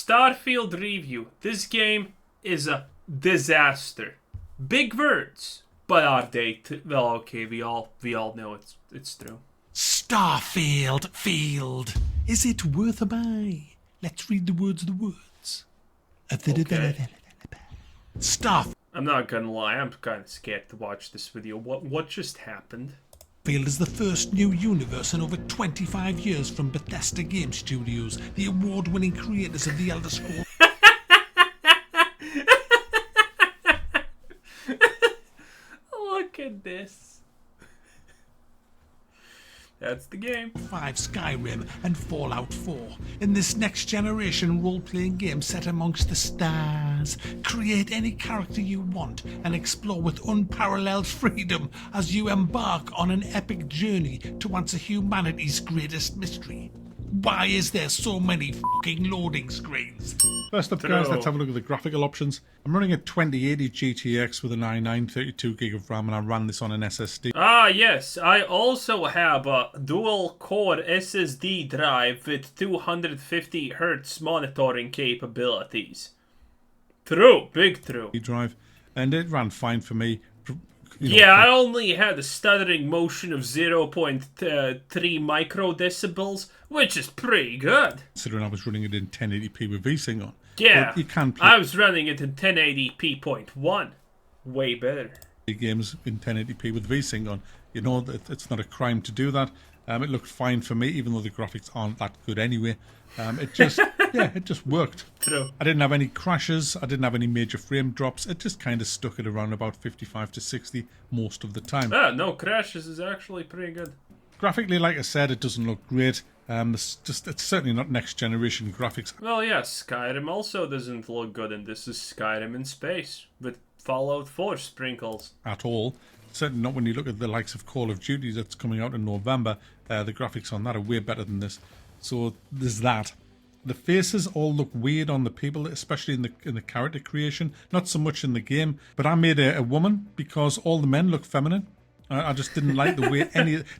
Starfield review. This game is a disaster. Big words, but are they? Well, okay, we all know it's true. Starfield field. Is it worth a buy? Let's read the words. Okay. Starfield I'm not gonna lie, I'm kind of scared to watch this video. What just happened? is the first new universe in over 25 years from Bethesda Game Studios, the award-winning creators of The Elder Scrolls. Look at this. That's the game. 5 Skyrim and Fallout 4. In this next-generation role-playing game set amongst the stars, create any character you want and explore with unparalleled freedom as you embark on an epic journey to answer humanity's greatest mystery. Why is there so many fucking loading screens? First up, guys, let's have a look at the graphical options. I'm running a 2080 GTX with an i9 32GB of RAM, and I ran this on an SSD. Ah, yes. I also have a dual-core SSD drive with 250 Hz monitoring capabilities. True. Big true. Drive, and it ran fine for me. Yeah, I only had a stuttering motion of 0.3 microdecibels, which is pretty good. Considering I was running it in 1080p with VSync on. Yeah, but you can play I was running it in 1080p.1. Way better. games in 1080p with VSync on. You know that it's not a crime to do that. It looked fine for me, even though the graphics aren't that good anyway. It just, yeah, it just worked. True. I didn't have any crashes. I didn't have any major frame drops. It just kind of stuck at around about 55 to 60 most of the time. Ah, no crashes is actually pretty good. Graphically, like I said, it doesn't look great. It's certainly not next generation graphics Well, yeah, Skyrim also doesn't look good, and this is Skyrim in space with Fallout 4 sprinkles. at all. Certainly not when you look at the likes of Call of Duty that's coming out in November. The graphics on that are way better than this. So there's that. The faces all look weird on the people, especially in the character creation. Not so much in the game. But I made a woman because all the men look feminine. I just didn't like the way it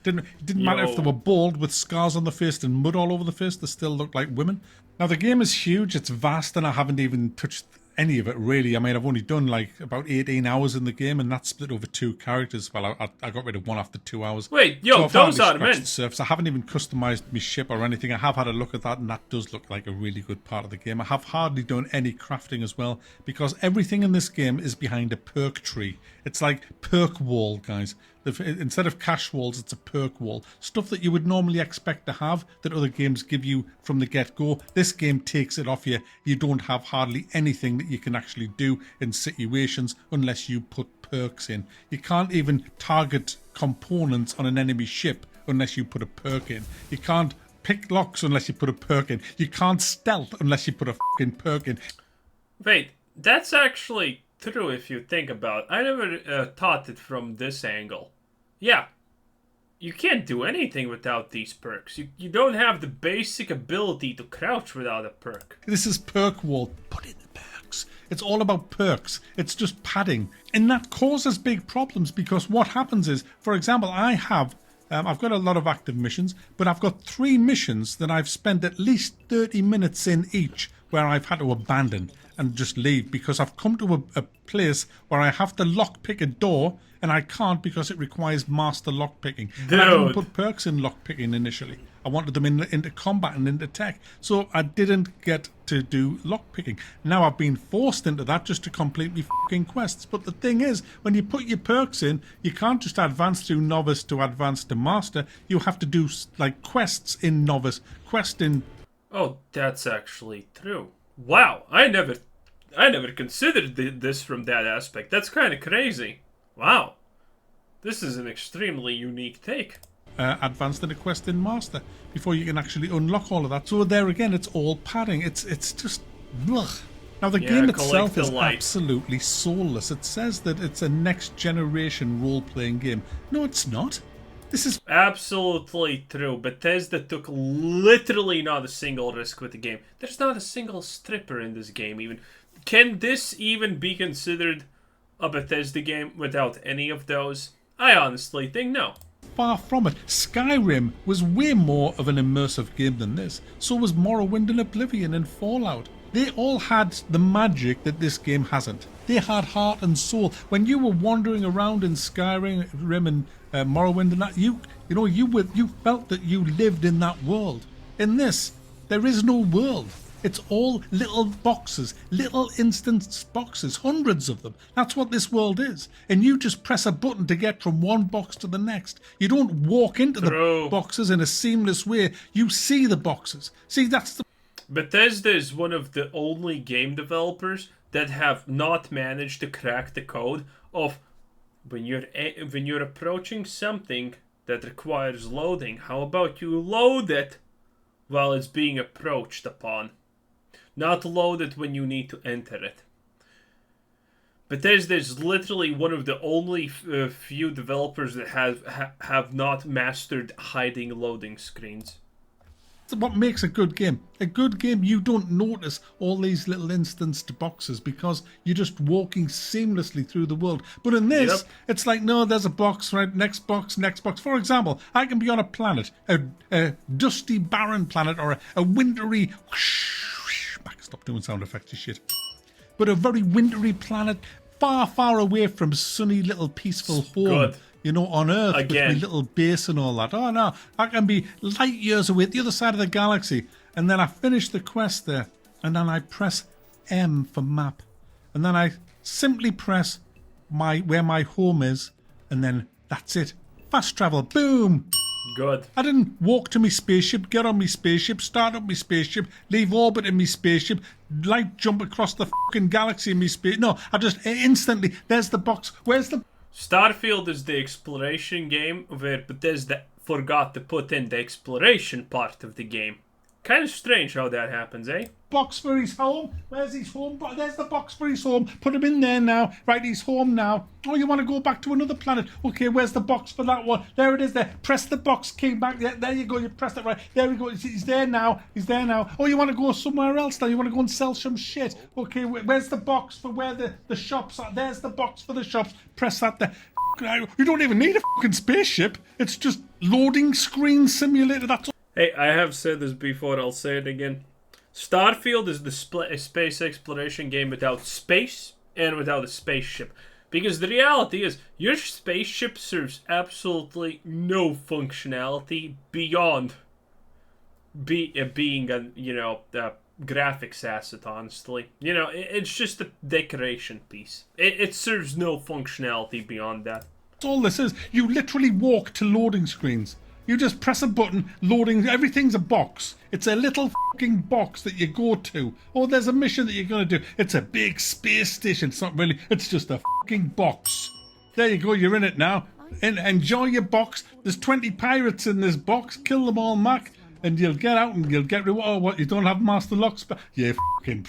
didn't matter if they were bald with scars on the face and mud all over the face. They still look like women. Now the game is huge. It's vast, and I haven't even touched any of it really. I mean, I've only done like about 18 hours in the game, and that's split over 2 characters. Well, I got rid of one after 2 hours. Wait, yo, so those are men. I haven't even customized my ship or anything. I have had a look at that, and that does look like a really good part of the game. I have hardly done any crafting as well, because everything in this game is behind a perk tree. It's like perk wall, guys. Instead of cash walls, it's a perk wall. Stuff that you would normally expect to have that other games give you from the get-go. This game takes it off you. You don't have hardly anything that you can actually do in situations unless you put perks in. You can't even target components on an enemy ship unless you put a perk in. You can't pick locks unless you put a perk in. You can't stealth unless you put a fucking perk in. Wait, that's actually true if you think about it. I never thought it from this angle. Yeah, you can't do anything without these perks. You don't have the basic ability to crouch without a perk. This is perk wall. Put in the perks. It's all about perks. It's just padding. And that causes big problems, because what happens is, for example, I've got a lot of active missions, but I've got 3 missions that I've spent at least 30 minutes in each where I've had to abandon and just leave, because I've come to a place where I have to lockpick a door, and I can't because it requires master lockpicking. And I didn't put perks in lockpicking initially. I wanted them into combat and into tech, so I didn't get to do lockpicking. Now I've been forced into that just to complete my fucking quests. But the thing is, when you put your perks in, you can't just advance through novice to advance to master. You have to do like quests in novice, quest in... Oh, that's actually true. Wow, I never considered this from that aspect. That's kind of crazy. Wow. This is an extremely unique take. Advanced in a quest in master before you can actually unlock all of that. So there again, it's all padding. It's just... Ugh. Now the game itself is absolutely soulless. It says that it's a next generation role-playing game. No, it's not. This is absolutely true. Bethesda took literally not a single risk with the game. There's not a single stripper in this game even. Can this even be considered a Bethesda game without any of those? I honestly think no. far from it. Skyrim was way more of an immersive game than this. So was Morrowind and Oblivion and Fallout. They all had the magic that this game hasn't. They had heart and soul. When you were wandering around in Skyrim and Morrowind and that, you felt that you lived in that world. In this, there is no world. It's all little boxes, little instance boxes, hundreds of them. That's what this world is. And you just press a button to get from one box to the next. You don't walk into the boxes in a seamless way. You see the boxes. See, that's the... Bethesda is one of the only game developers that have not managed to crack the code of when you're approaching something that requires loading, how about you load it while it's being approached upon? Not load it when you need to enter it. Bethesda is literally one of the only few developers that have not mastered hiding loading screens. What makes a good game. A good game, you don't notice all these little instanced boxes because you're just walking seamlessly through the world. But in this, it's like, no, there's a box, right? Next box, next box. For example, I can be on a planet, a dusty, barren planet, or a wintry... Stop doing sound effects and shit. But a very wintry planet, far, far away from sunny little peaceful home. Good. You know, on Earth, Again. with my little base and all that. Oh no, I can be light years away at the other side of the galaxy. And then I finish the quest there. And then I press M for map. And then I simply press where my home is. And then that's it. Fast travel. Boom. Good. I didn't walk to my spaceship, get on my spaceship, start up my spaceship, leave orbit in my spaceship, light jump across the fucking galaxy in my spaceship. No, I just instantly, there's the box. Where's the... Starfield is the exploration game where Bethesda forgot to put in the exploration part of the game. Kind of strange how that happens, eh? Box for his home. Where's his home? There's the box for his home. Put him in there now. Right, he's home now. Oh, you want to go back to another planet? Okay, where's the box for that one? There it is there. Press the box key back. Yeah, there you go. You pressed it right. There we go. He's there now. He's there now. Oh, you want to go somewhere else now? You want to go and sell some shit? Okay, where's the box for where the shops are? There's the box for the shops. Press that there. You don't even need a fucking spaceship. It's just loading screen simulator. That's all. Hey, I have said this before, I'll say it again. Starfield is the space exploration game without space and without a spaceship. Because the reality is, your spaceship serves absolutely no functionality beyond being a graphics asset, honestly. You know, it's just a decoration piece. It serves no functionality beyond that. That's all this is. You literally walk to loading screens. You just press a button, loading, everything's a box. It's a little fucking box that you go to. Oh, there's a mission that you're going to do. It's a big space station. It's not really, it's just a fucking box. There you go, you're in it now. And enjoy your box. There's 20 pirates in this box. Kill them all, Mac. And you'll get out and you'll get reward. Oh, what, you don't have Master Locks? Yeah, fucking...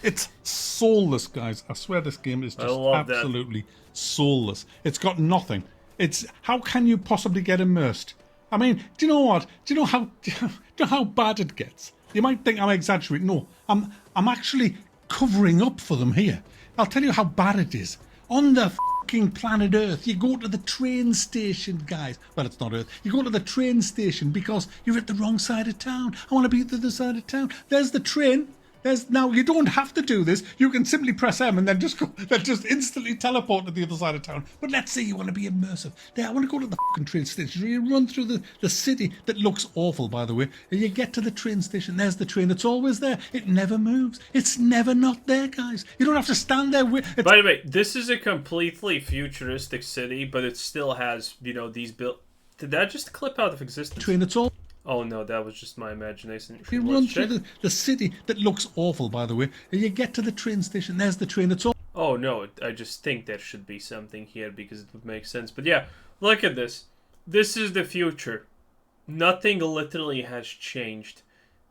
It's soulless, guys. I swear this game is just absolutely soulless. It's got nothing. It's... How can you possibly get immersed? I mean, do you know what? Do you know how bad it gets? You might think I'm exaggerating. No, I'm actually covering up for them here. I'll tell you how bad it is. On the fucking planet Earth, you go to the train station, guys. Well, it's not Earth. You go to the train station because you're at the wrong side of town. I want to be at the other side of town. There's the train. Now, you don't have to do this. You can simply press M and then just go. They'll just instantly teleport to the other side of town. But let's say you want to be immersive. There, I want to go to the fucking train station. You run through the city that looks awful, by the way. And you get to the train station. There's the train. It's always there. It never moves. It's never not there, guys. You don't have to stand there with... By the way, this is a completely futuristic city, but it still has, these built... Did that just clip out of existence? Train, it's all... Oh no, that was just my imagination. You run through the city that looks awful, by the way, and you get to the train station. There's the train. It's all... Oh no, I just think there should be something here because it would make sense. But yeah, look at this. This is the future. Nothing literally has changed.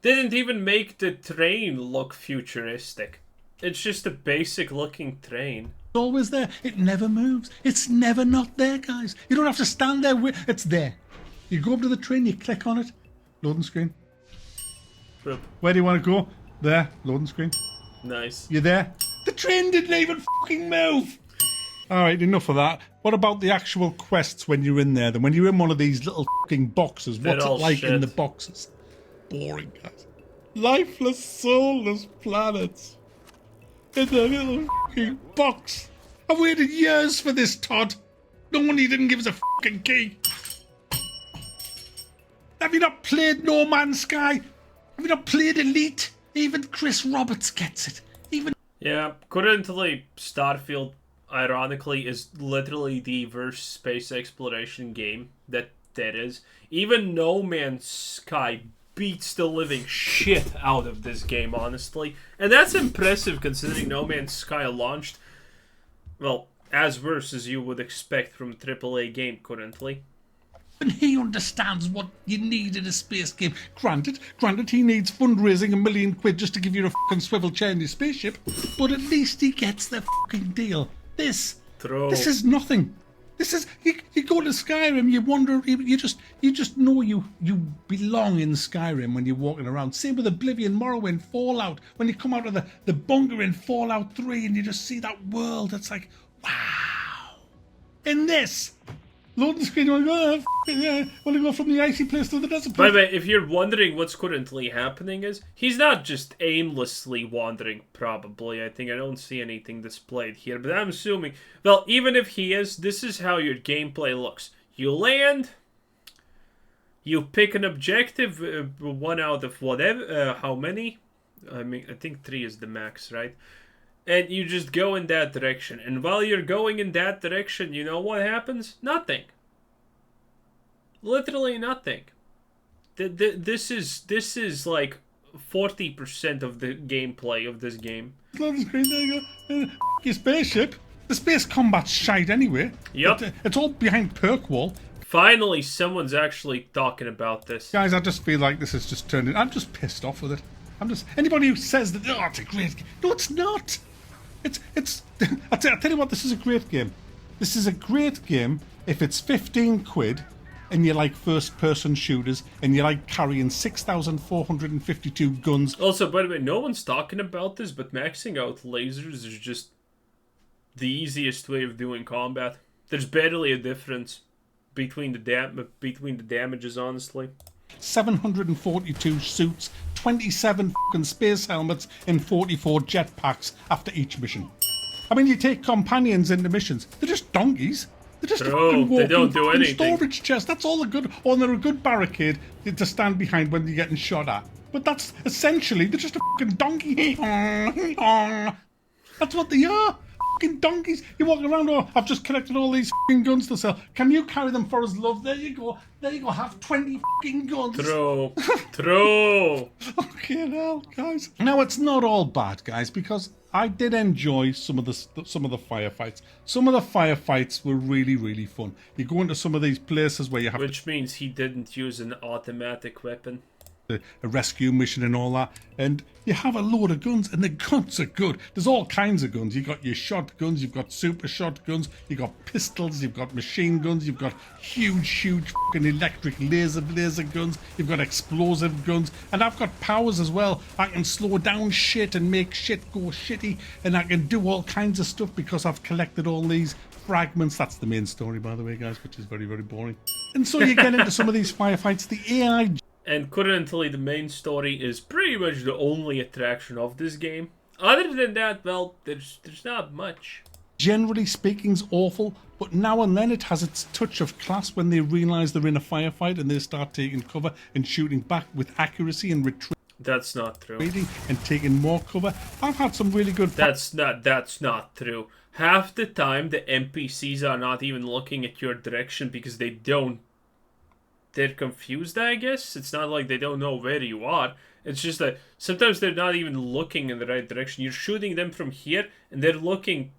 Didn't even make the train look futuristic. It's just a basic looking train. It's always there. It never moves. It's never not there, guys. You don't have to stand there with... It's there. You go up to the train, you click on it. Loading screen. Boop. Where do you want to go? There. Loading screen. Nice. You there? The train didn't even fucking move. Alright, enough of that. What about the actual quests when you're in there? Then when you're in one of these little fucking boxes, They're what's it all like in shit. the boxes? Boring, guys. Lifeless, soulless planets. In the little fucking box. I've waited years for this, Todd. No one didn't give us a fucking key. Have you not played No Man's Sky? Have you not played Elite? Even Chris Roberts gets it. Even Yeah, currently Starfield, ironically, is literally the worst space exploration game that there is. Even No Man's Sky beats the living shit out of this game, honestly. And that's impressive considering No Man's Sky launched, well, as worse as you would expect from a AAA game currently. he understands what you need in a space game. Granted, he needs fundraising £1 million just to give you a fucking swivel chair in your spaceship, but at least he gets the fucking deal. This is nothing. This is you go to Skyrim, you wonder, you just know you belong in Skyrim when you're walking around. Same with Oblivion, Morrowind, Fallout. When you come out of the bunker in Fallout 3 and you just see that world, it's like, wow. In this, loading screen, you're like, oh, yeah, want to go from the icy place to the desert place. By the way, if you're wondering what's currently happening is, he's not just aimlessly wandering, probably. I don't see anything displayed here, but I'm assuming, well, even if he is, this is how your gameplay looks. You land, you pick an objective, one out of whatever, how many? I think 3 is the max, right? And you just go in that direction. And while you're going in that direction, you know what happens? Nothing. Literally nothing. This is like 40% of the gameplay of this game. Loading screen, there you go. Your spaceship. The space combat's shite anyway. Yep. It's all behind perk wall. Finally, someone's actually talking about this. Guys, I just feel like this has just turned in. I'm just pissed off with it. Anybody who says that, oh, it's a great game. No, it's not. It's. I'll tell you what, this is a great game. This is a great game if it's 15 quid and you like first-person shooters and you like carrying 6,452 guns. Also, by the way, no one's talking about this, but maxing out lasers is just the easiest way of doing combat. There's barely a difference between the damages, honestly. 742 suits, 27 fucking space helmets, and 44 jetpacks after each mission. I mean, you take companions into missions, they're just donkeys. They're just fucking walking they don't do anything. Storage chest. That's all they're good. Or they're a good barricade to stand behind when you're getting shot at. But that's essentially, they're just a fucking donkey. That's what they are. Fucking donkeys. You walk around, oh, I've just collected all these fucking guns to sell. Can you carry them for us, love? There you go. There you go. Have 20 fucking guns. True. Okay, hell, guys. Now, it's not all bad, guys, because I did enjoy some of the firefights. Some of the firefights were really, really fun. You go into some of these places where you have Which means he didn't use an automatic weapon. a rescue mission and all that, and you have a load of guns, and the guns are good. There's all kinds of guns. You've got your shotguns, you've got super shotguns, you've got pistols, you've got machine guns, you've got huge fucking electric laser guns, you've got explosive guns, and I've got powers as well. I can slow down shit and make shit go shitty, and I can do all kinds of stuff because I've collected all these fragments. That's the main story, by the way, guys, which is very, very boring. And so you get into some of these firefights, the AI... And currently the main story is pretty much the only attraction of this game. Other than that, well, there's not much. Generally speaking, is awful, but now and then it has its touch of class when they realise they're in a firefight and they start taking cover and shooting back with accuracy and retreating. That's not true. And taking more cover. I've had some really good... That's not true. Half the time the NPCs are not even looking at your direction because they're confused, I guess. It's not like they don't know where you are. It's just that sometimes they're not even looking in the right direction. You're shooting them from here, and they're looking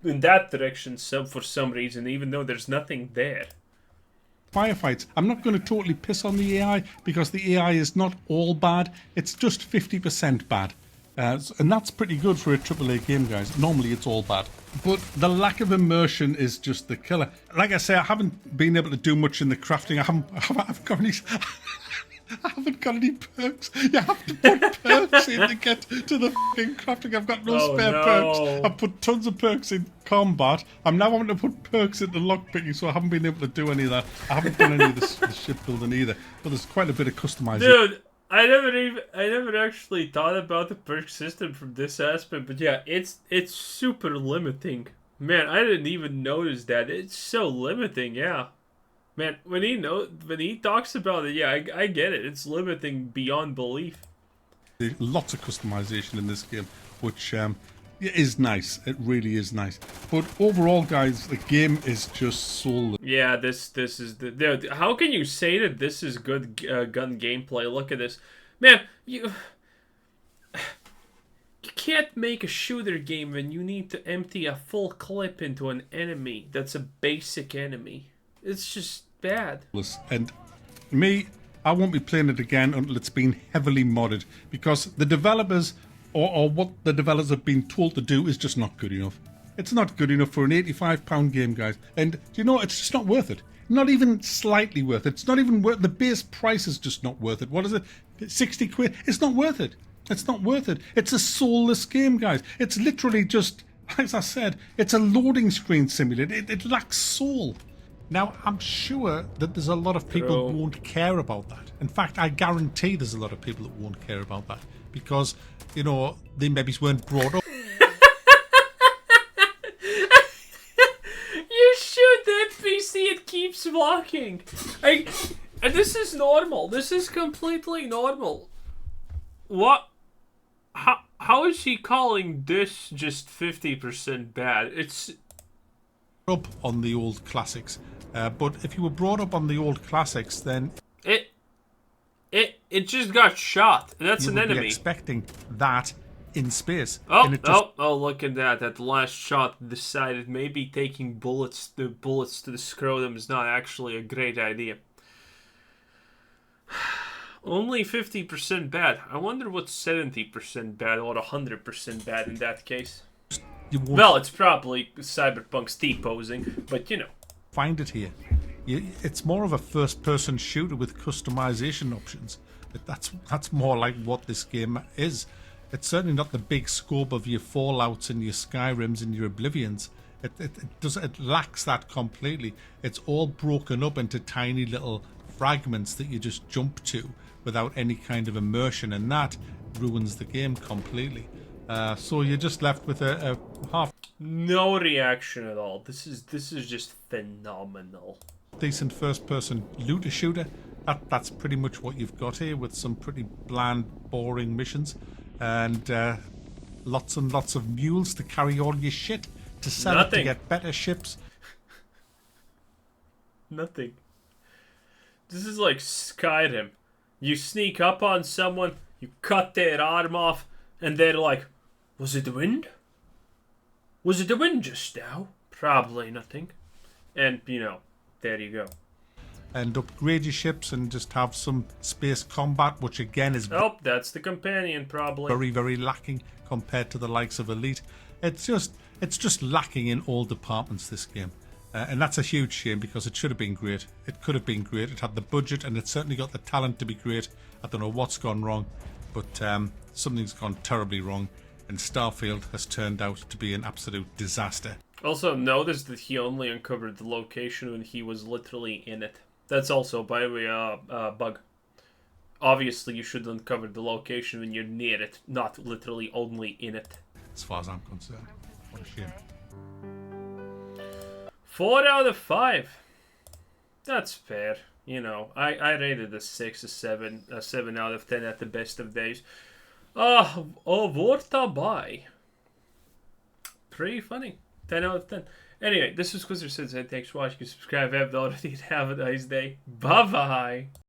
in that direction for some reason, even though there's nothing there. Firefights. I'm not going to totally piss on the AI, because the AI is not all bad. It's just 50% bad. And that's pretty good for a AAA game, guys. Normally it's all bad. But the lack of immersion is just the killer. Like I say, I haven't been able to do much in the crafting. I've got any... I haven't got any perks. You have to put perks in to get to the fucking crafting. I've got no spare perks. I've put tons of perks in combat. I'm now having to put perks into lockpicking, so I haven't been able to do any of that. I haven't done any of the shipbuilding either. But there's quite a bit of customization. Dude, I never actually thought about the perk system from this aspect, but yeah, it's super limiting. Man, I didn't even notice that. It's so limiting, yeah. Man, when he talks about it, yeah, I get it. It's limiting beyond belief. There's lots of customization in this game, which is nice. It really is nice. But overall, guys, the game is just soulless. Yeah, this is the dude, how can you say that this is good gun gameplay? Look at this, man. You can't make a shooter game when you need to empty a full clip into an enemy that's a basic enemy. It's just bad. And me, I won't be playing it again until it's been heavily modded, because the developers or what the developers have been told to do is just not good enough. It's not good enough for an £85 game, guys. And do you know, it's just not worth it. Not even slightly worth it. It's not even worth the base price is just not worth it. What is it? 60 quid? It's not worth it. It's not worth it. It's a soulless game, guys. It's literally just, as I said, it's a loading screen simulator. It lacks soul. Now, I'm sure that there's a lot of people who won't care about that. In fact, I guarantee there's a lot of people that won't care about that because, you know, they maybe weren't brought up. You shoot the NPC, it keeps walking. And this is normal. This is completely normal. What? How is he calling this just 50% bad? It's up on the old classics. But if you were brought up on the old classics, then it just got shot. That's an enemy. Be expecting that in space. Oh, look at that! That last shot decided maybe taking bullets to the scrotum is not actually a great idea. Only 50% bad. I wonder what's 70% bad or 100% bad in that case. Well, it's probably Cyberpunk's T-posing, but you know. Find it here. It's more of a first-person shooter with customization options. That's more like what this game is. It's certainly not the big scope of your Fallouts and your Skyrims and your Oblivions. It lacks that completely. It's all broken up into tiny little fragments that you just jump to without any kind of immersion, and that ruins the game completely. So you're just left with a half no reaction at all. This is just phenomenal. Decent first-person looter shooter. That's pretty much what you've got here, with some pretty bland, boring missions, and lots and lots of mules to carry all your shit to sell it to get better ships. Nothing. This is like Skyrim. You sneak up on someone, you cut their arm off, and they're like, "Was it the wind? Was it the wind just now?" Probably nothing. And, you know, there you go. And upgrade your ships and just have some space combat, which again is... Oh, that's the companion, probably. Very, very lacking compared to the likes of Elite. It's just lacking in all departments, this game. And that's a huge shame, because it should have been great. It could have been great. It had the budget, and it certainly got the talent to be great. I don't know what's gone wrong, but something's gone terribly wrong. And Starfield has turned out to be an absolute disaster. Also, notice that he only uncovered the location when he was literally in it. That's also, by the way, a bug. Obviously, you should uncover the location when you're near it, not literally only in it. As far as I'm concerned. What a shame. 4 out of 5. That's fair. You know, I rated a 6, a 7 out of 10 at the best of days. Worth a buy. Pretty funny. 10 out of 10. Anyway, this was Quizzer Says, thanks for watching. Subscribe if you already have a nice day. Bye-bye.